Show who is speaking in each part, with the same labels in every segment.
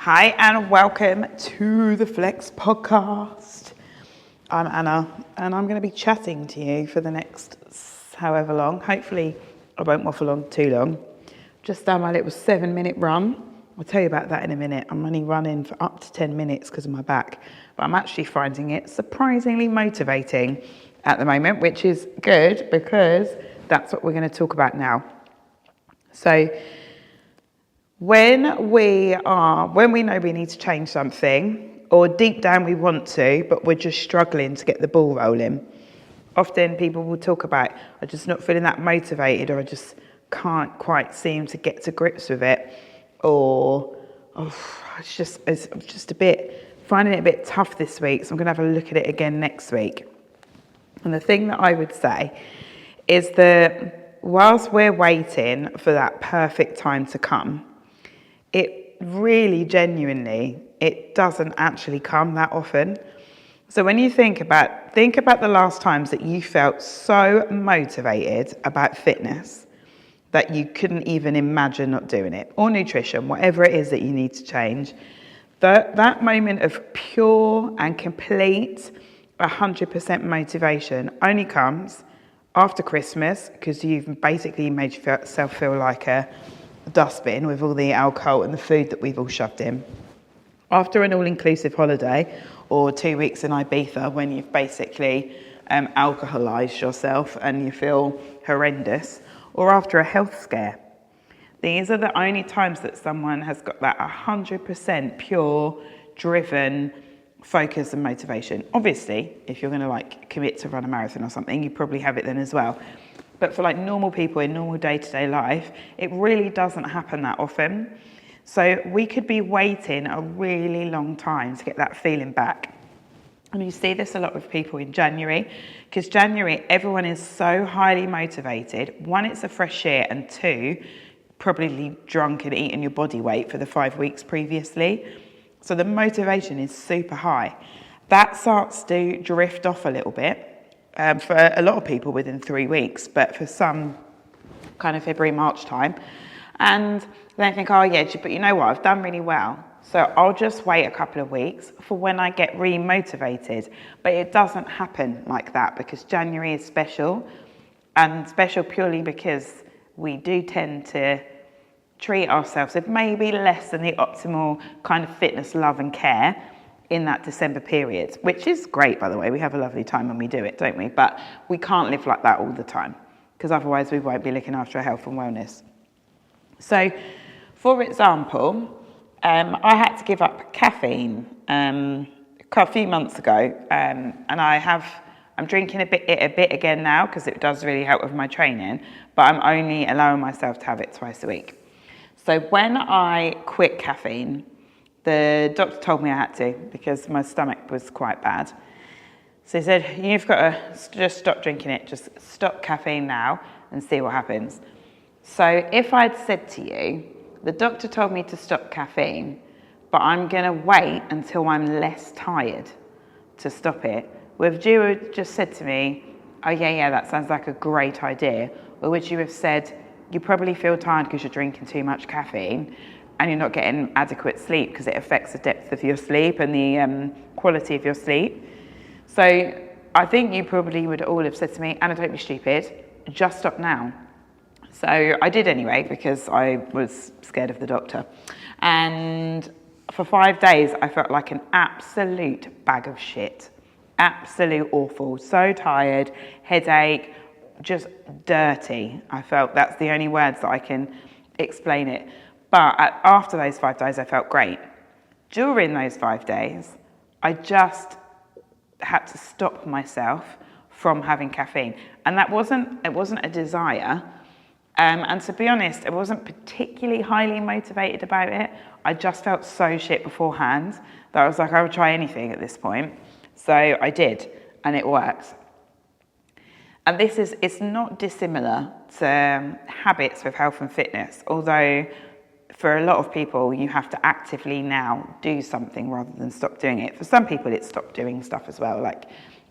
Speaker 1: Hi and welcome to the Flex podcast. I'm Anna and I'm going to be chatting to you for the next however long. Hopefully I won't waffle on too long. Just done my little 7-minute run. I'll tell you about that in a minute. I'm only running for up to 10 minutes because of my back, but I'm actually finding it surprisingly motivating at the moment, which is good because that's what we're going to talk about now. So when we know we need to change something, or deep down we want to, but we're just struggling to get the ball rolling, often people will talk about, I'm just not feeling that motivated, or I just can't quite seem to get to grips with it, or I'm just finding it a bit tough this week, so I'm going to have a look at it again next week. And the thing that I would say is that whilst we're waiting for that perfect time to come, it really genuinely, it doesn't actually come that often. So when you think about the last times that you felt so motivated about fitness that you couldn't even imagine not doing it, or nutrition, whatever it is that you need to change, that moment of pure and complete 100% motivation only comes after Christmas, because you've basically made yourself feel like a dustbin with all the alcohol and the food that we've all shoved in. After an all-inclusive holiday or 2 weeks in Ibiza, when you've basically alcoholized yourself and you feel horrendous, or after a health scare. These are the only times that someone has got that 100% pure, driven focus and motivation. Obviously, if you're going to commit to run a marathon or something, you probably have it then as well. But for normal people in normal day-to-day life, it really doesn't happen that often. So we could be waiting a really long time to get that feeling back. And you see this a lot with people in January, because January, everyone is so highly motivated. One, it's a fresh year, and two, probably drunk and eating your body weight for the 5 weeks previously. So the motivation is super high. That starts to drift off a little bit. For a lot of people within 3 weeks, but for some kind of February, March time. And then think, oh yeah, but you know what, I've done really well. So I'll just wait a couple of weeks for when I get re-motivated. But it doesn't happen like that, because January is special, and special purely because we do tend to treat ourselves with maybe less than the optimal kind of fitness, love and care in that December period, which is great, by the way. We have a lovely time when we do it, don't we? But we can't live like that all the time, because otherwise we won't be looking after our health and wellness. So, for example, I had to give up caffeine a few months ago, and I'm drinking a bit again now, because it does really help with my training, but I'm only allowing myself to have it twice a week. So when I quit caffeine, the doctor told me I had to, because my stomach was quite bad. So he said, you've got to just stop drinking it, just stop caffeine now and see what happens. So if I'd said to you, the doctor told me to stop caffeine, but I'm going to wait until I'm less tired to stop it, would you have just said to me, oh yeah, that sounds like a great idea? Or would you have said, you probably feel tired because you're drinking too much caffeine, and you're not getting adequate sleep because it affects the depth of your sleep and the quality of your sleep. So I think you probably would all have said to me, Anna, don't be stupid, just stop now. So I did anyway, because I was scared of the doctor. And for 5 days, I felt like an absolute bag of shit. Absolute awful. So tired, headache, just dirty. I felt, that's the only words that I can explain it. But after those 5 days, I felt great. During those 5 days, I just had to stop myself from having caffeine. And it wasn't a desire. And to be honest, I wasn't particularly highly motivated about it. I just felt so shit beforehand that I was like, I would try anything at this point. So I did, and it worked. And it's not dissimilar to habits with health and fitness, although for a lot of people, you have to actively now do something rather than stop doing it. For some people, it's stop doing stuff as well, like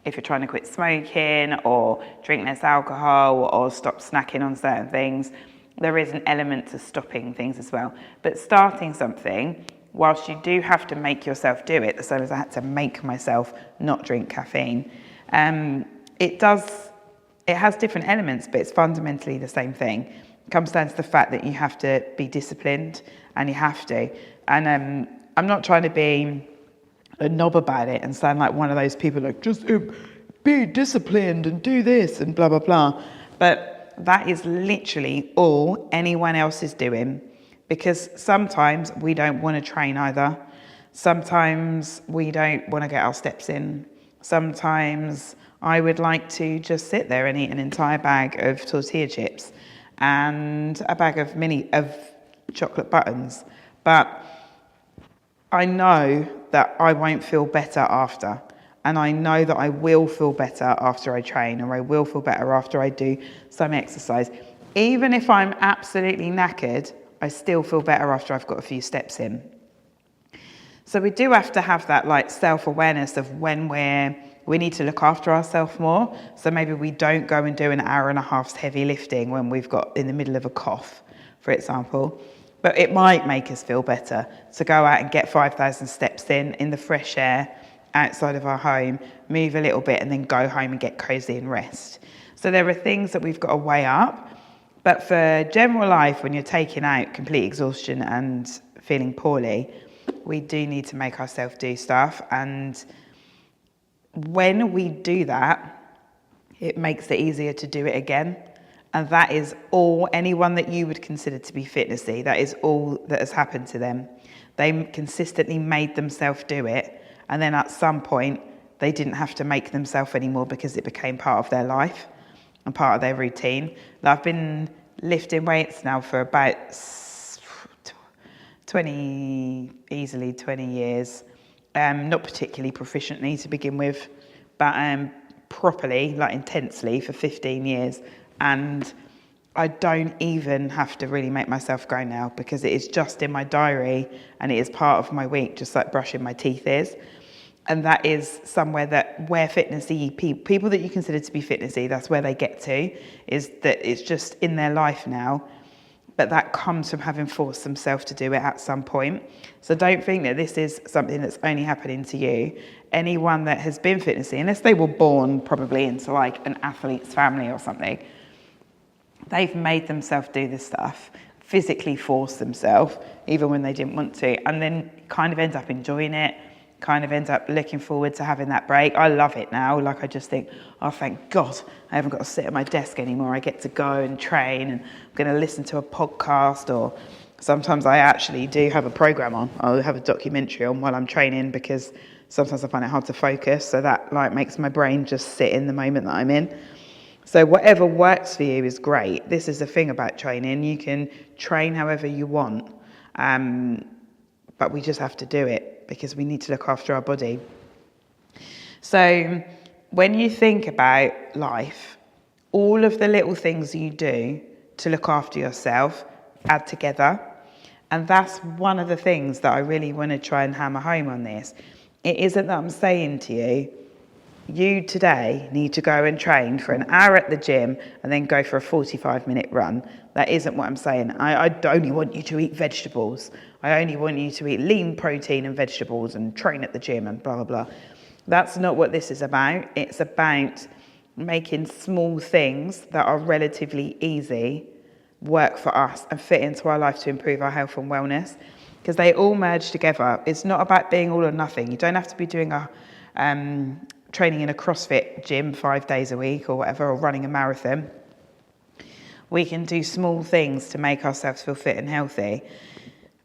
Speaker 1: if you're trying to quit smoking or drink less alcohol or stop snacking on certain things, there is an element to stopping things as well. But starting something whilst you do have to make yourself do it, the same as I had to make myself not drink caffeine, it has different elements, but it's fundamentally the same thing. It comes down to the fact that you have to be disciplined, and you have to. And I'm not trying to be a knob about it and sound like one of those people like, just be disciplined and do this and blah, blah, blah. But that is literally all anyone else is doing, because sometimes we don't want to train either. Sometimes we don't want to get our steps in. Sometimes I would like to just sit there and eat an entire bag of tortilla chips and a bag of chocolate buttons. But I know that I won't feel better after. And I know that I will feel better after I train, or I will feel better after I do some exercise. Even if I'm absolutely knackered, I still feel better after I've got a few steps in. So we do have to have that like self-awareness of when we need to look after ourselves more. So maybe we don't go and do an hour and a half's heavy lifting when we've got in the middle of a cough, for example. But it might make us feel better to go out and get 5,000 steps in the fresh air outside of our home, move a little bit, and then go home and get cozy and rest. So there are things that we've got to weigh up. But for general life, when you're taking out complete exhaustion and feeling poorly, we do need to make ourselves do stuff. And when we do that, it makes it easier to do it again. And that is all anyone that you would consider to be fitnessy, that is all that has happened to them. They consistently made themselves do it. And then at some point, they didn't have to make themselves anymore because it became part of their life and part of their routine. I've been lifting weights now for about 20 years. Not particularly proficiently to begin with, but properly, like intensely, for 15 years. And I don't even have to really make myself go now, because it is just in my diary and it is part of my week, just like brushing my teeth is. And that is somewhere where fitnessy people that you consider to be fitnessy, that's where they get to, is that it's just in their life now. But that comes from having forced themselves to do it at some point. So don't think that this is something that's only happening to you. Anyone that has been fitnessy, unless they were born probably into like an athlete's family or something, they've made themselves do this stuff, physically force themselves, even when they didn't want to, and then kind of end up enjoying it, kind of end up looking forward to having that break. I love it now. Like, I just think, oh, thank God, I haven't got to sit at my desk anymore. I get to go and train, and I'm going to listen to a podcast, or sometimes I actually do have a program on. I'll have a documentary on while I'm training, because sometimes I find it hard to focus. So that like makes my brain just sit in the moment that I'm in. So whatever works for you is great. This is the thing about training. You can train however you want, but we just have to do it, because we need to look after our body. So when you think about life, all of the little things you do to look after yourself add together. And that's one of the things that I really want to try and hammer home on this. It isn't that I'm saying to you, you today need to go and train for an hour at the gym and then go for a 45-minute run. That isn't what I'm saying. I only want you to eat vegetables. I only want you to eat lean protein and vegetables and train at the gym and blah, blah, blah. That's not what this is about. It's about making small things that are relatively easy work for us and fit into our life to improve our health and wellness, because they all merge together. It's not about being all or nothing. You don't have to be doing training in a CrossFit gym 5 days a week or whatever, or running a marathon. We can do small things to make ourselves feel fit and healthy.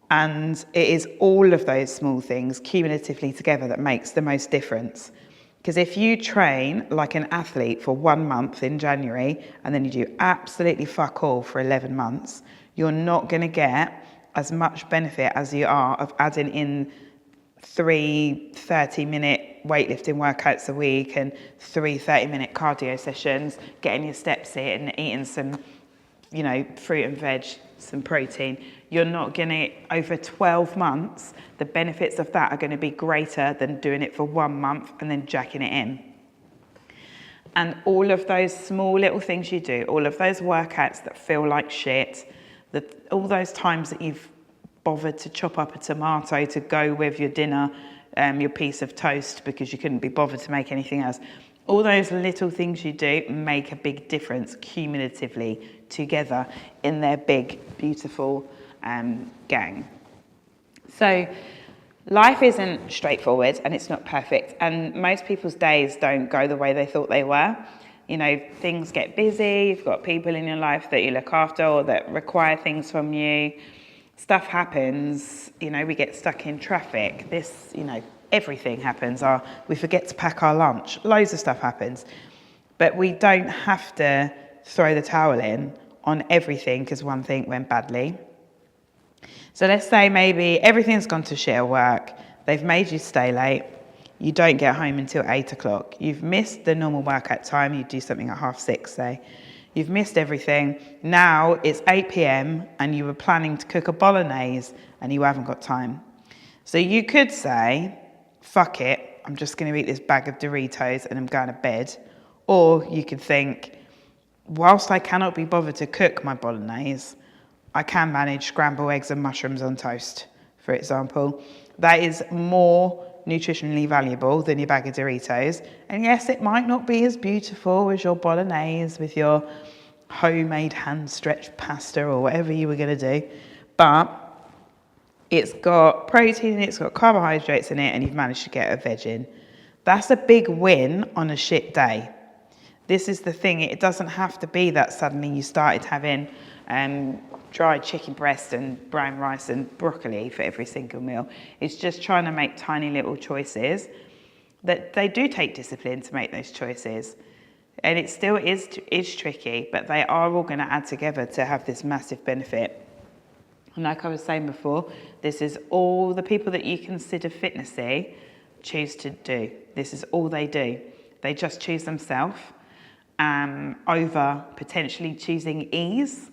Speaker 1: And it is all of those small things cumulatively together that makes the most difference. Because if you train like an athlete for 1 month in January and then you do absolutely fuck all for 11 months, you're not going to get as much benefit as you are of adding in 3 30-minute weightlifting workouts a week and 3 30-minute cardio sessions, getting your steps in, eating some, fruit and veg, some protein. You're not going to, over 12 months, the benefits of that are going to be greater than doing it for 1 month and then jacking it in. And all of those small little things you do, all of those workouts that feel like shit, all those times that you've bothered to chop up a tomato to go with your dinner, your piece of toast, because you couldn't be bothered to make anything else. All those little things you do make a big difference cumulatively together in their big, beautiful gang. So life isn't straightforward and it's not perfect. And most people's days don't go the way they thought they were. You know, things get busy. You've got people in your life that you look after or that require things from you. Stuff happens. You know, we get stuck in traffic. Everything happens. We forget to pack our lunch. Loads of stuff happens. But we don't have to throw the towel in on everything because one thing went badly. So let's say maybe everything's gone to shit at work. They've made you stay late. You don't get home until 8 o'clock. You've missed the normal workout time. You do something at 6:30, say. You've missed everything. Now it's 8 p.m. and you were planning to cook a bolognese and you haven't got time. So you could say, fuck it, I'm just going to eat this bag of Doritos and I'm going to bed. Or you could think, whilst I cannot be bothered to cook my bolognese, I can manage scrambled eggs and mushrooms on toast, for example. That is more nutritionally valuable than your bag of Doritos. And yes, it might not be as beautiful as your bolognese with your homemade hand-stretched pasta or whatever you were going to do, but it's got protein in it, it's got carbohydrates in it, and you've managed to get a veg in. That's a big win on a shit day. This is the thing, it doesn't have to be that suddenly you started having dried chicken breast and brown rice and broccoli for every single meal. It's just trying to make tiny little choices that they do take discipline to make those choices. And it still is tricky, but they are all going to add together to have this massive benefit. And like I was saying before, this is all the people that you consider fitnessy choose to do. This is all they do. They just choose themselves over potentially choosing ease.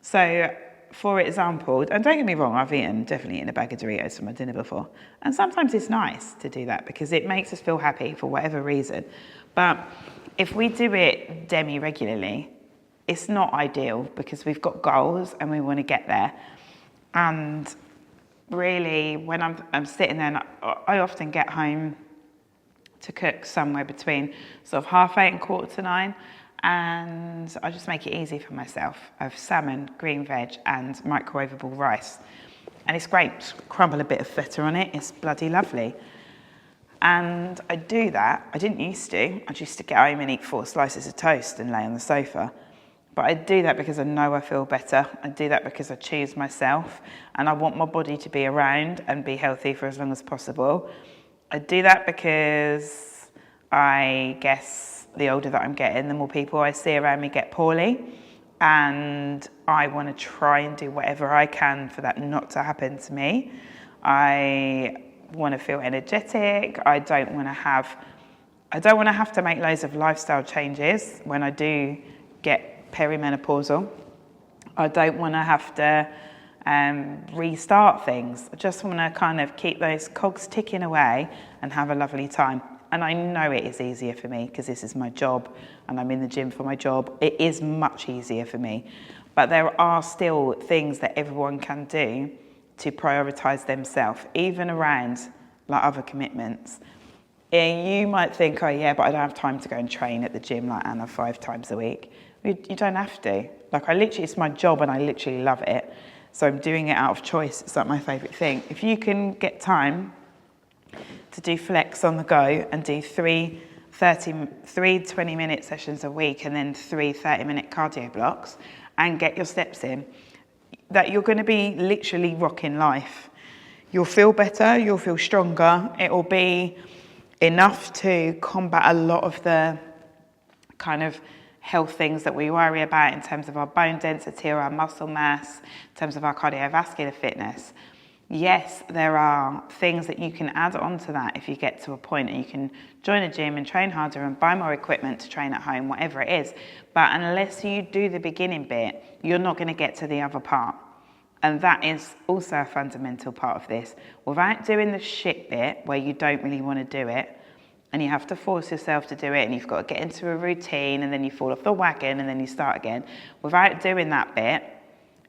Speaker 1: So, for example, and don't get me wrong, I've definitely eaten a bag of Doritos for my dinner before. And sometimes it's nice to do that because it makes us feel happy for whatever reason. But if we do it demi-regularly, it's not ideal because we've got goals and we want to get there. And really, when I'm sitting there, and I often get home to cook somewhere between sort of 8:30 and 9:15. And I just make it easy for myself. I have salmon, green veg, and microwavable rice. And it's great. Just crumble a bit of feta on it. It's bloody lovely. And I do that. I didn't used to. I used to get home and eat 4 slices of toast and lay on the sofa. But I do that because I know I feel better. I do that because I choose myself. And I want my body to be around and be healthy for as long as possible. I do that because I guess the older that I'm getting, the more people I see around me get poorly. And I want to try and do whatever I can for that not to happen to me. I want to feel energetic. I don't want to have to make loads of lifestyle changes when I do get perimenopausal. I don't want to have to restart things. I just want to kind of keep those cogs ticking away and have a lovely time. And I know it is easier for me because this is my job and I'm in the gym for my job. It is much easier for me. But there are still things that everyone can do to prioritise themselves, even around like other commitments. You might think, oh yeah, but I don't have time to go and train at the gym like Anna 5 times a week. You don't have to. It's my job and I literally love it. So I'm doing it out of choice. It's like my favourite thing. If you can get time to do flex on the go and do 3 20-minute sessions a week and then 3 30-minute cardio blocks and get your steps in, that you're going to be literally rocking life. You'll feel better, you'll feel stronger. It will be enough to combat a lot of the kind of health things that we worry about in terms of our bone density or our muscle mass, in terms of our cardiovascular fitness. Yes, there are things that you can add on to that if you get to a point and you can join a gym and train harder and buy more equipment to train at home, whatever it is. But unless you do the beginning bit, you're not going to get to the other part. And that is also a fundamental part of this. Without doing the shit bit where you don't really want to do it, and you have to force yourself to do it, and you've got to get into a routine, and then you fall off the wagon, and then you start again. Without doing that bit,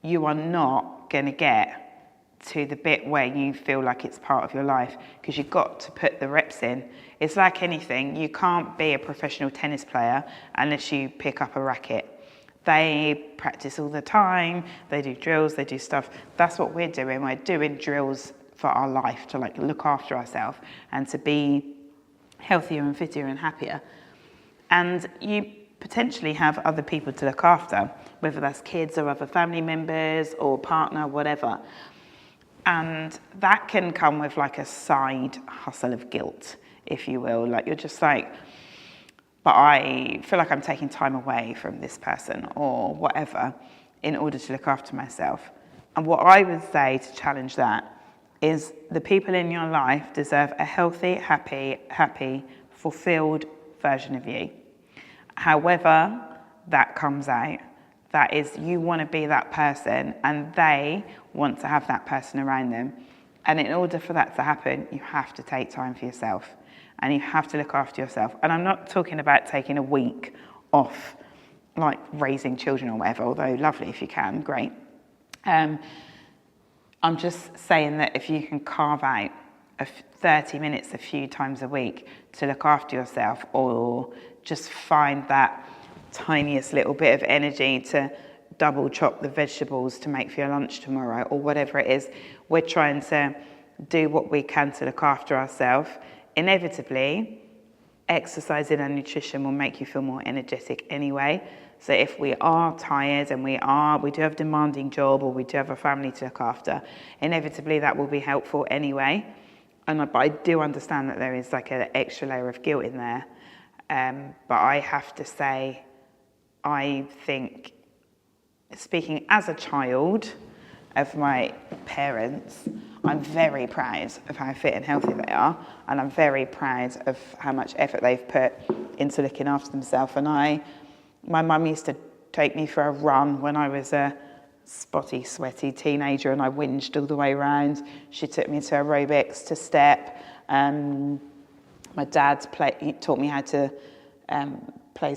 Speaker 1: you are not going to get to the bit where you feel like it's part of your life, because you've got to put the reps in. It's like anything. You can't be a professional tennis player unless you pick up a racket. They practice all the time, they do drills, they do stuff. That's what we're doing. We're doing drills for our life, to like look after ourselves and to be healthier and fitter and happier. And you potentially have other people to look after, whether that's kids or other family members or partner, whatever. And that can come with like a side hustle of guilt, if you will. Like you're just like, but I feel like I'm taking time away from this person or whatever in order to look after myself. And what I would say to challenge that is the people in your life deserve a healthy, happy, fulfilled version of you. However that comes out, that is, you want to be that person and they want to have that person around them. And in order for that to happen, you have to take time for yourself and you have to look after yourself. And I'm not talking about taking a week off, like raising children or whatever, although lovely if you can, great. I'm just saying that if you can carve out 30 minutes a few times a week to look after yourself, or just find that tiniest little bit of energy to double chop the vegetables to make for your lunch tomorrow, or whatever it is, we're trying to do what we can to look after ourselves. Inevitably, exercising and nutrition will make you feel more energetic anyway. So if we are tired and we do have a demanding job, or we do have a family to look after, inevitably that will be helpful anyway. But I do understand that there is like an extra layer of guilt in there. But I have to say, I think, speaking as a child of my parents, I'm very proud of how fit and healthy they are, and I'm very proud of how much effort they've put into looking after themselves. And my mum used to take me for a run when I was a spotty, sweaty teenager, and I whinged all the way around. She took me to aerobics, to step. My dad taught me how to play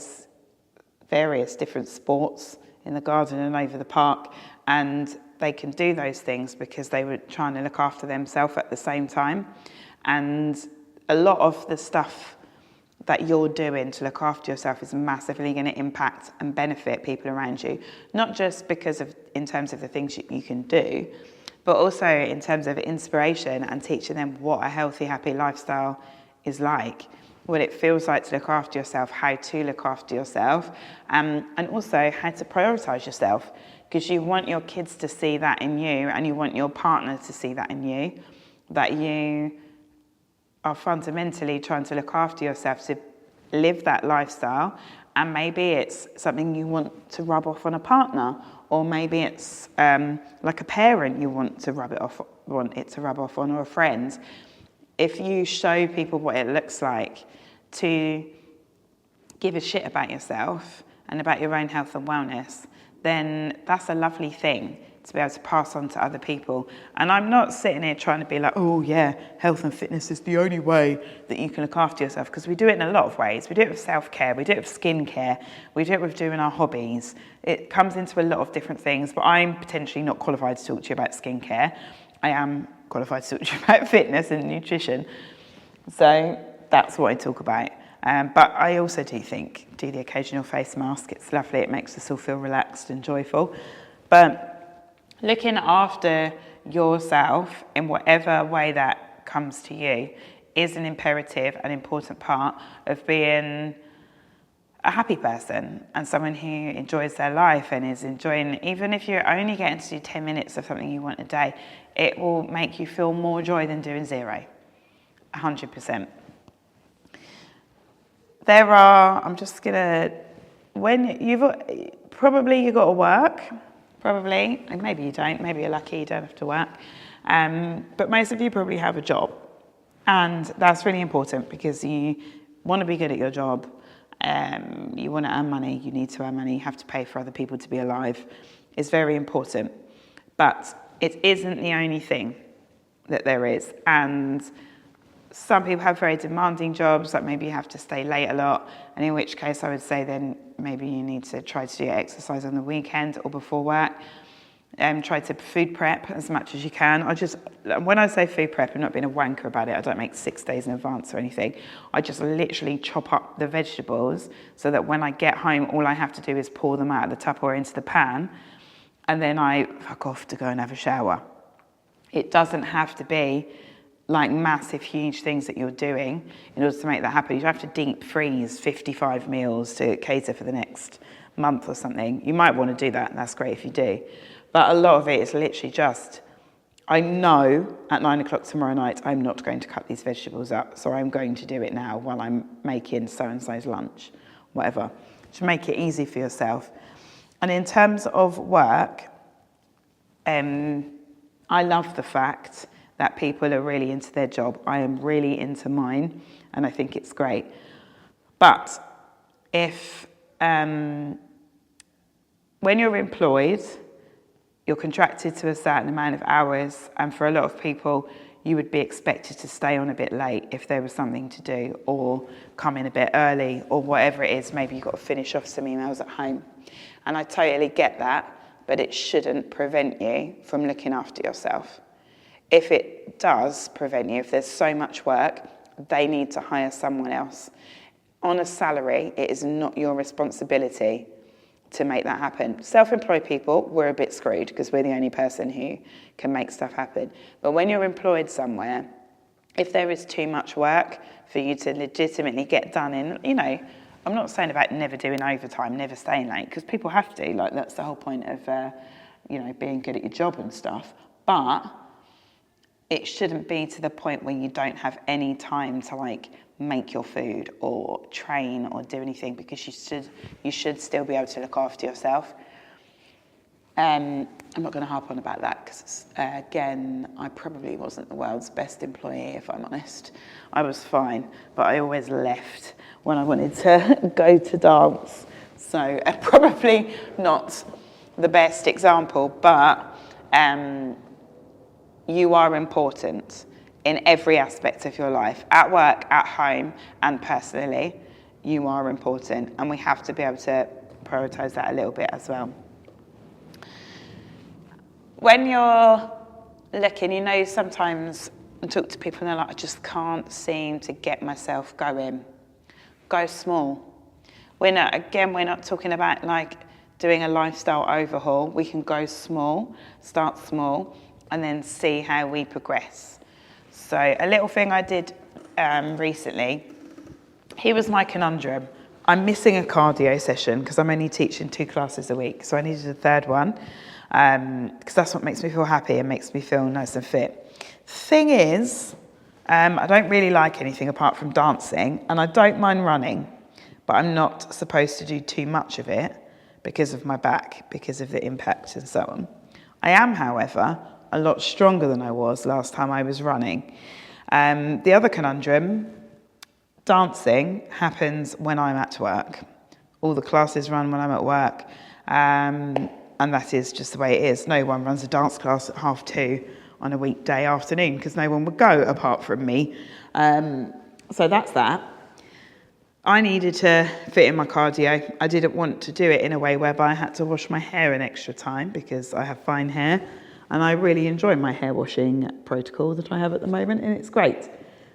Speaker 1: various different sports in the garden and over the park, and they can do those things because they were trying to look after themselves at the same time. And a lot of the stuff that you're doing to look after yourself is massively going to impact and benefit people around you, not just in terms of the things you can do, but also in terms of inspiration and teaching them what a healthy, happy lifestyle is like, what it feels like to look after yourself, how to look after yourself, and also how to prioritize yourself, because you want your kids to see that in you, and you want your partner to see that in you, that you are fundamentally trying to look after yourself to live that lifestyle. And maybe it's something you want to rub off on a partner, or maybe it's like a parent you want it to rub off on, or a friend. If you show people what it looks like to give a shit about yourself and about your own health and wellness, then that's a lovely thing to be able to pass on to other people. And I'm not sitting here trying to be like, oh yeah, health and fitness is the only way that you can look after yourself, because we do it in a lot of ways. We do it with self-care, we do it with skincare, we do it with doing our hobbies. It comes into a lot of different things, but I'm potentially not qualified to talk to you about skincare. I am qualified to talk to you about fitness and nutrition. So that's what I talk about. But I also do the occasional face mask. It's lovely, it makes us all feel relaxed and joyful. But looking after yourself in whatever way that comes to you is an imperative and important part of being a happy person and someone who enjoys their life and is enjoying, even if you're only getting to do 10 minutes of something you want a day, it will make you feel more joy than doing 0, 100%. When you've got to work, probably, and maybe you don't, maybe you're lucky you don't have to work, but most of you probably have a job, and that's really important because you want to be good at your job, you want to earn money, you need to earn money, you have to pay for other people to be alive. It's very important, but it isn't the only thing that there is. And some people have very demanding jobs, like maybe you have to stay late a lot, and in which case I would say then maybe you need to try to do exercise on the weekend or before work. Try to food prep as much as you can. When I say food prep, I'm not being a wanker about it. I don't make 6 days in advance or anything. I just literally chop up the vegetables so that when I get home, all I have to do is pour them out of the Tupperware into the pan, and then I fuck off to go and have a shower. It doesn't have to be like massive, huge things that you're doing in order to make that happen. You don't have to deep freeze 55 meals to cater for the next month or something. You might want to do that, and that's great if you do. But a lot of it is literally just, I know at 9 o'clock tomorrow night, I'm not going to cut these vegetables up, so I'm going to do it now while I'm making so-and-so's lunch, whatever. To make it easy for yourself. And in terms of work, I love the fact that people are really into their job. I am really into mine, and I think it's great. But if, when you're employed, you're contracted to a certain amount of hours, and for a lot of people, you would be expected to stay on a bit late if there was something to do, or come in a bit early, or whatever it is. Maybe you've got to finish off some emails at home. And I totally get that, but it shouldn't prevent you from looking after yourself. If it does prevent you, if there's so much work, they need to hire someone else. On a salary, it is not your responsibility to make that happen. Self-employed people, we're a bit screwed because we're the only person who can make stuff happen. But when you're employed somewhere, if there is too much work for you to legitimately get done in, I'm not saying about never doing overtime, never staying late, because people have to, like that's the whole point of, being good at your job and stuff. But it shouldn't be to the point where you don't have any time to make your food or train or do anything, because you should still be able to look after yourself. I'm not going to harp on about that because, again, I probably wasn't the world's best employee, if I'm honest. I was fine, but I always left when I wanted to go to dance. So probably not the best example, but you are important in every aspect of your life, at work, at home, and personally. You are important, and we have to be able to prioritise that a little bit as well. When you're looking, sometimes I talk to people and they're like, I just can't seem to get myself going. Go small. We're not talking about doing a lifestyle overhaul. We can go small, start small, and then see how we progress. So a little thing I did recently, here was my conundrum. I'm missing a cardio session because I'm only teaching 2 classes a week, so I needed a third one because that's what makes me feel happy and makes me feel nice and fit. Thing is, I don't really like anything apart from dancing, and I don't mind running, but I'm not supposed to do too much of it because of my back, because of the impact and so on. I am, however, a lot stronger than I was last time I was running. The other conundrum, dancing happens when I'm at work. All the classes run when I'm at work, and that is just the way it is. No one runs a dance class at 2:30 on a weekday afternoon because no one would go apart from me. So that's that. I needed to fit in my cardio. I didn't want to do it in a way whereby I had to wash my hair an extra time because I have fine hair, and I really enjoy my hair washing protocol that I have at the moment, and it's great.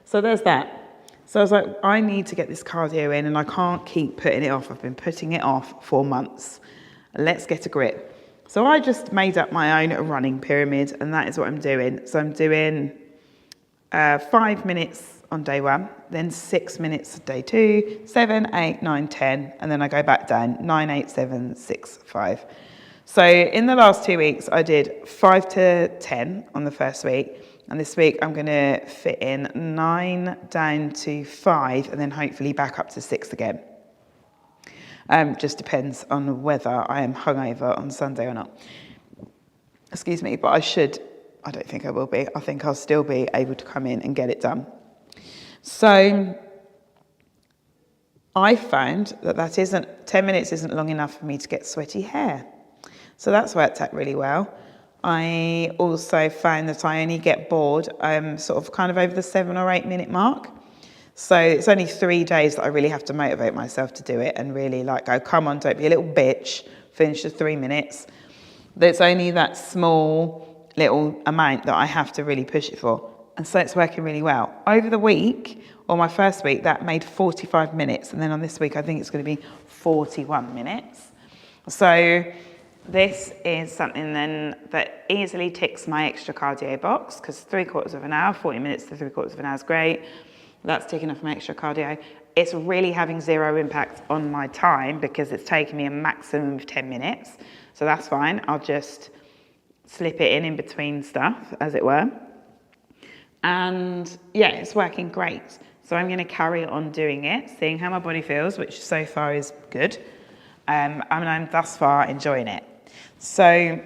Speaker 1: So there's that. So I was like, I need to get this cardio in, and I can't keep putting it off. I've been putting it off for months. Let's get a grip. So I just made up my own running pyramid, and that is what I'm doing. So I'm doing 5 minutes on day 1, then 6 minutes day 2, 7, 8, 9, 10, and then I go back down, 9, 8, 7, 6, 5. So in the last 2 weeks, I did 5 to 10 on the first week, and this week I'm going to fit in 9 down to 5, and then hopefully back up to 6 again. Just depends on whether I am hungover on Sunday or not. Excuse me, but I don't think I will be. I think I'll still be able to come in and get it done. So I found that 10 minutes isn't long enough for me to get sweaty hair. So that's worked out really well. I also found that I only get bored sort of kind of over the 7 or 8 minute mark. So it's only 3 days that I really have to motivate myself to do it and really go, come on, don't be a little bitch, finish the 3 minutes. There's only that small little amount that I have to really push it for. And so it's working really well. Over the week, or my first week, that made 45 minutes. And then on this week, I think it's going to be 41 minutes. So this is something then that easily ticks my extra cardio box, because 3/4 of an hour, 40 minutes to 3/4 of an hour is great. That's ticking off my extra cardio. It's really having zero impact on my time because it's taking me a maximum of 10 minutes. So that's fine. I'll just slip it in between stuff, as it were. And yeah, it's working great. So I'm going to carry on doing it, seeing how my body feels, which so far is good. And I'm thus far enjoying it. So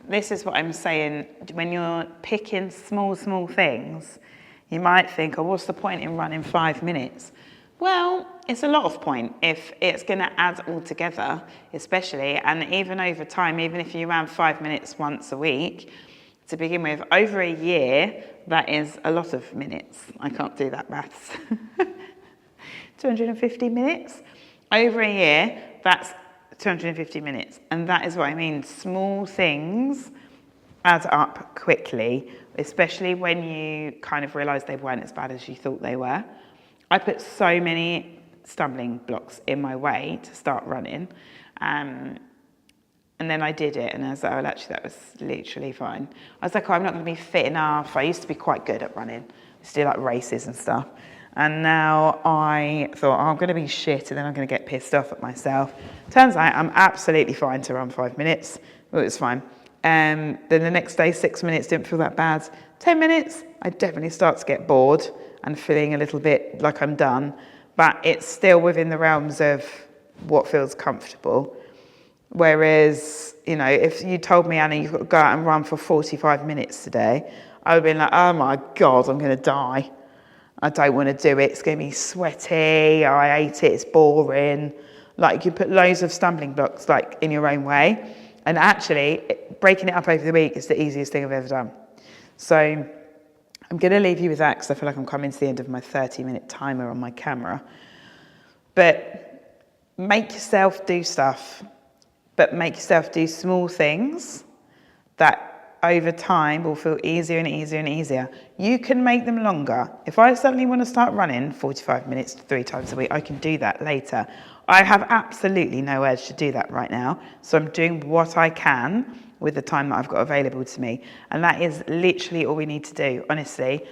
Speaker 1: this is what I'm saying. When you're picking small things, you might think, oh, what's the point in running 5 minutes? Well, it's a lot of point if it's going to add all together, especially, and even over time, even if you ran 5 minutes once a week, to begin with, over a year, that is a lot of minutes. I can't do that maths. 250 minutes. Over a year, that's 250 minutes. And that is what I mean. Small things add up quickly, especially when you kind of realise they weren't as bad as you thought they were. I put so many stumbling blocks in my way to start running. And then I did it, and I was like, oh, actually, that was literally fine. I was like, oh, I'm not going to be fit enough. I used to be quite good at running. I used to do like races and stuff. And now I thought, oh, I'm going to be shit, and then I'm going to get pissed off at myself. Turns out I'm absolutely fine to run 5 minutes. Well, it was fine. Then the next day, 6 minutes didn't feel that bad. 10 minutes, I definitely start to get bored and feeling a little bit like I'm done. But it's still within the realms of what feels comfortable. Whereas, you know, if you told me, Anna, you've got to go out and run for 45 minutes today, I would have been like, oh my God, I'm going to die. I don't want to do it. It's going to be sweaty. I hate it. It's boring. Like, you put loads of stumbling blocks, like, in your own way. And actually, breaking it up over the week is the easiest thing I've ever done. So I'm going to leave you with that because I feel like I'm coming to the end of my 30-minute timer on my camera. But make yourself do stuff. But make yourself do small things that over time will feel easier and easier and easier. You can make them longer. If I suddenly want to start running 45 minutes 3 times a week, I can do that later. I have absolutely no urge to do that right now. So I'm doing what I can with the time that I've got available to me. And that is literally all we need to do, honestly.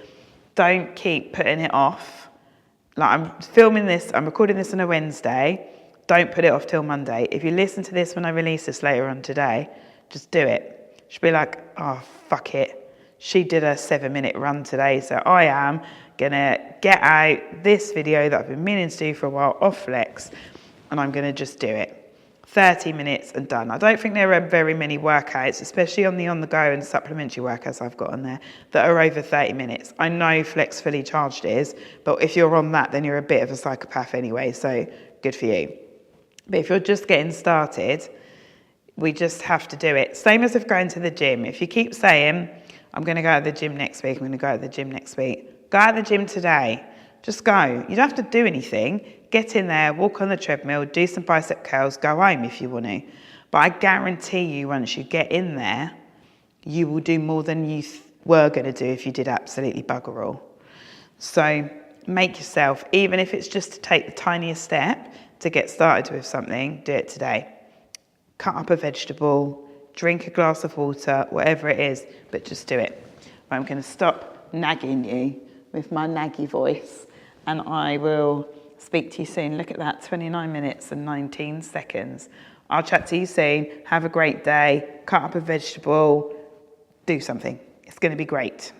Speaker 1: Don't keep putting it off. Like, I'm filming this, I'm recording this on a Wednesday. Don't put it off till Monday. If you listen to this when I release this later on today, just do it. She'll be like, oh, fuck it. She did a 7-minute run today, so I am going to get out this video that I've been meaning to do for a while off Flex, and I'm going to just do it. 30 minutes and done. I don't think there are very many workouts, especially on the go and supplementary workouts I've got on there, that are over 30 minutes. I know Flex Fully Charged is, but if you're on that, then you're a bit of a psychopath anyway, so good for you. But if you're just getting started, we just have to do it. Same as if going to the gym. If you keep saying, I'm going to go to the gym next week, I'm going to go to the gym next week, go to the gym today. Just go. You don't have to do anything. Get in there, walk on the treadmill, do some bicep curls, go home if you want to. But I guarantee you, once you get in there, you will do more than you were going to do if you did absolutely bugger all. So make yourself, even if it's just to take the tiniest step to get started with something, do it today. Cut up a vegetable, drink a glass of water, whatever it is, but just do it. I'm going to stop nagging you with my naggy voice, and I will speak to you soon. Look at that, 29 minutes and 19 seconds. I'll chat to you soon. Have a great day. Cut up a vegetable. Do something. It's going to be great.